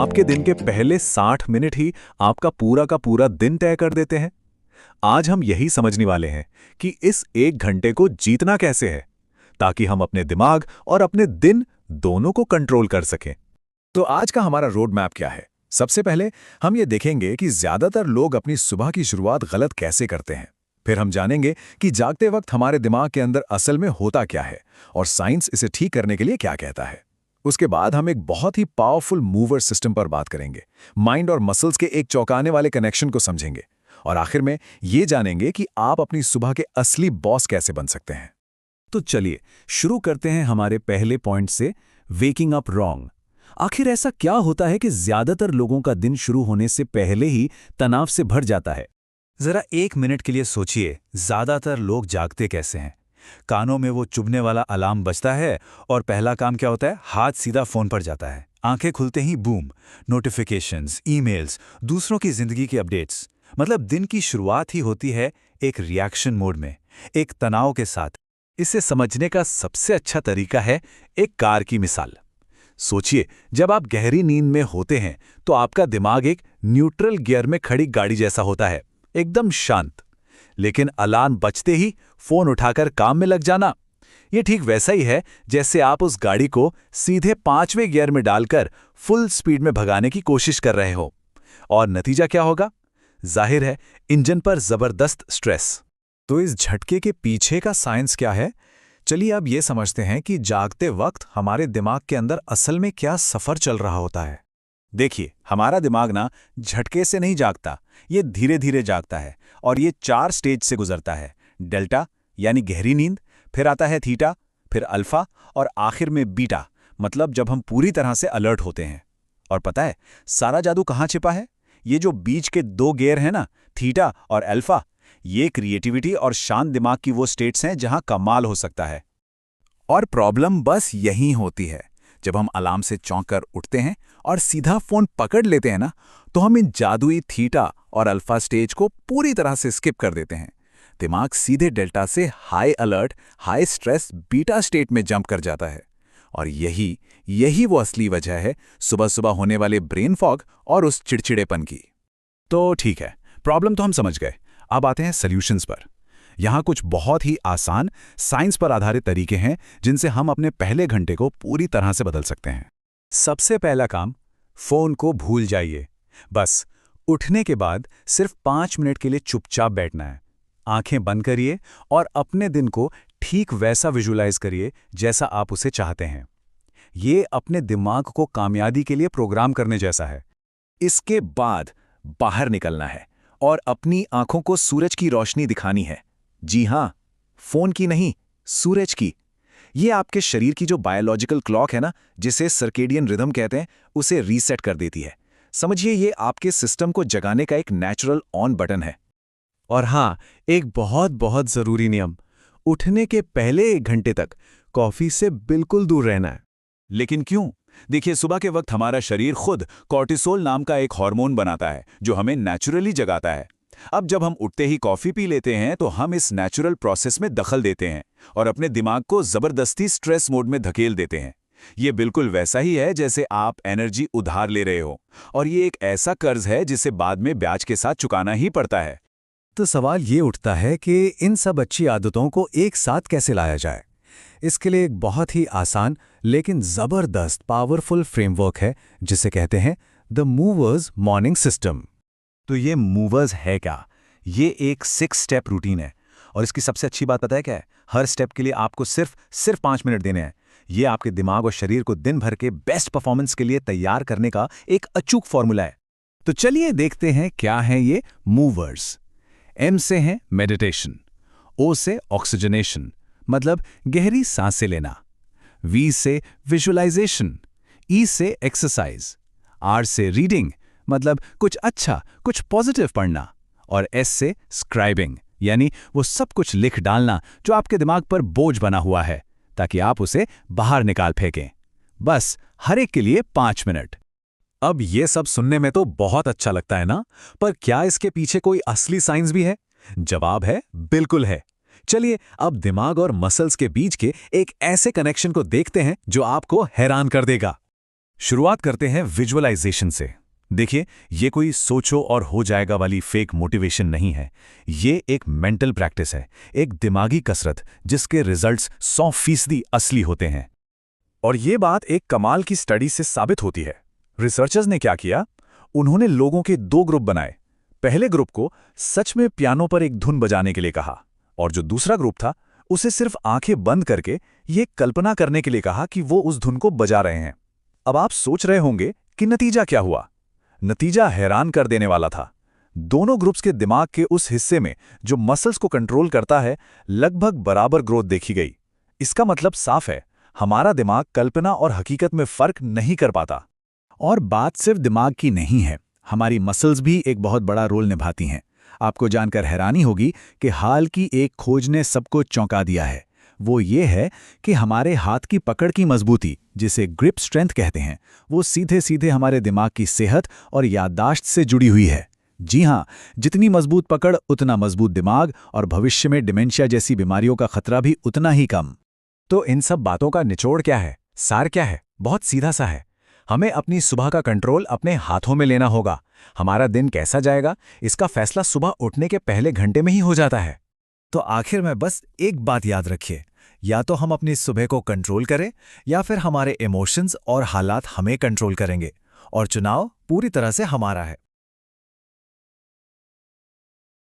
आपके दिन के पहले 60 मिनट ही आपका पूरा का पूरा दिन तय कर देते हैं। आज हम यही समझने वाले हैं कि इस 1 घंटे को जीतना कैसे है, ताकि हम अपने दिमाग और अपने दिन दोनों को कंट्रोल कर सकें। तो आज का हमारा रोड मैप क्या है? सबसे पहले हम ये देखेंगे कि ज्यादातर लोग अपनी सुबह की शुरुआत गलत कैसे करते हैं। फिर हम जानेंगे कि जागते वक्त हमारे दिमाग के अंदर असल में होता क्या है और साइंस इसे ठीक करने के लिए क्या कहता है। उसके बाद हम एक बहुत ही पावरफुल मूवर सिस्टम पर बात करेंगे, माइंड और मसल्स के एक चौंकाने वाले कनेक्शन को समझेंगे और आखिर में ये जानेंगे कि आप अपनी सुबह के असली बॉस कैसे बन सकते हैं। तो चलिए शुरू करते हैं हमारे पहले पॉइंट से, वेकिंग अप रॉन्ग। आखिर ऐसा क्या होता है कि ज्यादातर लोगों का दिन शुरू होने से पहले ही तनाव से भर जाता है? जरा 1 मिनट के लिए सोचिए, ज्यादातर लोग जागते कैसे हैं? कानों में वो चुभने वाला अलार्म बजता है और पहला काम क्या होता है? हाथ सीधा फोन पर जाता है। आंखें खुलते ही बूम, नोटिफिकेशंस, ईमेल्स, दूसरों की जिंदगी के अपडेट्स। मतलब दिन की शुरुआत ही होती है एक रिएक्शन मोड में, एक तनाव के साथ। इसे समझने का सबसे अच्छा तरीका है एक कार की मिसाल। सोचिए, जब आप गहरी नींद में होते हैं तो आपका दिमाग एक न्यूट्रल गियर में खड़ी गाड़ी जैसा होता है, एकदम शांत। लेकिन अलार्म बजते ही फोन उठाकर काम में लग जाना, ये ठीक वैसा ही है जैसे आप उस गाड़ी को सीधे 5वें गियर में डालकर फुल स्पीड में भगाने की कोशिश कर रहे हो। और नतीजा क्या होगा? जाहिर है, इंजन पर जबरदस्त स्ट्रेस। तो इस झटके के पीछे का साइंस क्या है? चलिए अब ये समझते हैं कि जागते वक्त हमारे दिमाग के अंदर असल में क्या सफर चल रहा होता है। देखिए, हमारा दिमाग ना झटके से नहीं जागता, ये धीरे धीरे जागता है और ये 4 स्टेज से गुजरता है। डेल्टा यानी गहरी नींद, फिर आता है थीटा, फिर अल्फा और आखिर में बीटा, मतलब जब हम पूरी तरह से अलर्ट होते हैं। और पता है सारा जादू कहाँ छिपा है? ये जो बीच के 2 गियर हैं ना, थीटा और अल्फा, ये क्रिएटिविटी और शांत दिमाग की वो स्टेट्स हैं जहां कमाल हो सकता है। और प्रॉब्लम बस यहीं होती है, जब हम अलार्म से चौंक कर उठते हैं और सीधा फोन पकड़ लेते हैं ना, तो हम इन जादुई थीटा और अल्फा स्टेज को पूरी तरह से स्किप कर देते हैं। दिमाग सीधे डेल्टा से high alert, high stress beta state में जंप कर जाता है। और यही वो असली वजह है सुबह सुबह होने वाले ब्रेन फॉग और उस चिड़चिड़ेपन की। तो ठीक है, प्रॉब्लम तो हम समझ गए। अब आते हैं सॉल्यूशंस पर। यहाँ कुछ बहुत ही आसान, साइंस पर आधारित तरीके हैं जिनसे हम अपने पहले घंटे को पूरी तरह से बदल सकते हैं। सबसे पहला काम, फोन को भूल जाइए। बस उठने के बाद सिर्फ 5 मिनट के लिए चुपचाप बैठना है। आंखें बंद करिए और अपने दिन को ठीक वैसा विजुलाइज करिए जैसा आप उसे चाहते हैं। ये अपने दिमाग को कामयाबी के लिए प्रोग्राम करने जैसा है। इसके बाद बाहर निकलना है और अपनी आंखों को सूरज की रोशनी दिखानी है। जी हां, फोन की नहीं, सूरज की। ये आपके शरीर की जो बायोलॉजिकल क्लॉक है ना, जिसे सर्केडियन रिदम कहते हैं, उसे रीसेट कर देती है। समझिए, ये आपके सिस्टम को जगाने का एक नेचुरल ऑन बटन है। और हाँ, एक बहुत बहुत जरूरी नियम, उठने के पहले 1 घंटे तक कॉफी से बिल्कुल दूर रहना है। लेकिन क्यों? देखिए, सुबह के वक्त हमारा शरीर खुद कॉर्टिसोल नाम का एक हार्मोन बनाता है जो हमें नेचुरली जगाता है। अब जब हम उठते ही कॉफी पी लेते हैं तो हम इस नेचुरल प्रोसेस में दखल देते हैं और अपने दिमाग को जबरदस्ती स्ट्रेस मोड में धकेल देते हैं। ये बिल्कुल वैसा ही है जैसे आप एनर्जी उधार ले रहे हो, और ये एक ऐसा कर्ज है जिसे बाद में ब्याज के साथ चुकाना ही पड़ता है। तो सवाल ये उठता है कि इन सब अच्छी आदतों को एक साथ कैसे लाया जाए। इसके लिए एक बहुत ही आसान लेकिन जबरदस्त पावरफुल फ्रेमवर्क है जिसे कहते हैं द मूवर्स मॉर्निंग सिस्टम। तो ये मूवर्स है क्या? ये एक 6 स्टेप रूटीन है और इसकी सबसे अच्छी बात पता है क्या है? हर स्टेप के लिए आपको सिर्फ 5 मिनट देने हैं। ये आपके दिमाग और शरीर को दिन भर के बेस्ट परफॉर्मेंस के लिए तैयार करने का एक अचूक फॉर्मूला है। तो चलिए देखते हैं क्या है ये मूवर्स। एम से है मेडिटेशन, ओ से ऑक्सीजनेशन, मतलब गहरी सांसें लेना, वी से विजुअलाइजेशन, ई से एक्सरसाइज, आर से रीडिंग, मतलब कुछ अच्छा, कुछ पॉजिटिव पढ़ना, और एस से स्क्राइबिंग, यानी वो सब कुछ लिख डालना जो आपके दिमाग पर बोझ बना हुआ है, ताकि आप उसे बाहर निकाल फेंकें। बस हर एक के लिए 5 मिनट। अब ये सब सुनने में तो बहुत अच्छा लगता है ना, पर क्या इसके पीछे कोई असली साइंस भी है? जवाब है, बिल्कुल है। चलिए अब दिमाग और मसल्स के बीच के एक ऐसे कनेक्शन को देखते हैं जो आपको हैरान कर देगा। शुरुआत करते हैं विजुअलाइजेशन से। देखिए, ये कोई सोचो और हो जाएगा वाली फेक मोटिवेशन नहीं है। ये एक मेंटल प्रैक्टिस है, एक दिमागी कसरत जिसके रिजल्ट्स 100% असली होते हैं। और ये बात एक कमाल की स्टडी से साबित होती है। रिसर्चर्स ने क्या किया? उन्होंने लोगों के 2 ग्रुप बनाए। पहले ग्रुप को सच में पियानो पर एक धुन बजाने के लिए कहा, और जो दूसरा ग्रुप था उसे सिर्फ आंखें बंद करके ये कल्पना करने के लिए कहा कि वो उस धुन को बजा रहे हैं। अब आप सोच रहे होंगे कि नतीजा क्या हुआ? नतीजा हैरान कर देने वाला था। दोनों ग्रुप्स के दिमाग के उस हिस्से में जो मसल्स को कंट्रोल करता है, लगभग बराबर ग्रोथ देखी गई। इसका मतलब साफ है, हमारा दिमाग कल्पना और हकीकत में फर्क नहीं कर पाता। और बात सिर्फ दिमाग की नहीं है, हमारी मसल्स भी एक बहुत बड़ा रोल निभाती हैं। आपको जानकर हैरानी होगी कि हाल की एक खोज ने सबको चौंका दिया है। वो ये है कि हमारे हाथ की पकड़ की मजबूती, जिसे ग्रिप स्ट्रेंथ कहते हैं, वो सीधे सीधे हमारे दिमाग की सेहत और याददाश्त से जुड़ी हुई है। जी हाँ, जितनी मजबूत पकड़ उतना मजबूत दिमाग, और भविष्य में डिमेंशिया जैसी बीमारियों का खतरा भी उतना ही कम। तो इन सब बातों का निचोड़ क्या है? सार क्या है? बहुत सीधा सा है। हमें अपनी सुबह का कंट्रोल अपने हाथों में लेना होगा। हमारा दिन कैसा जाएगा, इसका फैसला सुबह उठने के पहले घंटे में ही हो जाता है। तो आखिर में बस एक बात याद रखिए, या तो हम अपनी सुबह को कंट्रोल करें, या फिर हमारे इमोशंस और हालात हमें कंट्रोल करेंगे, और चुनाव पूरी तरह से हमारा है।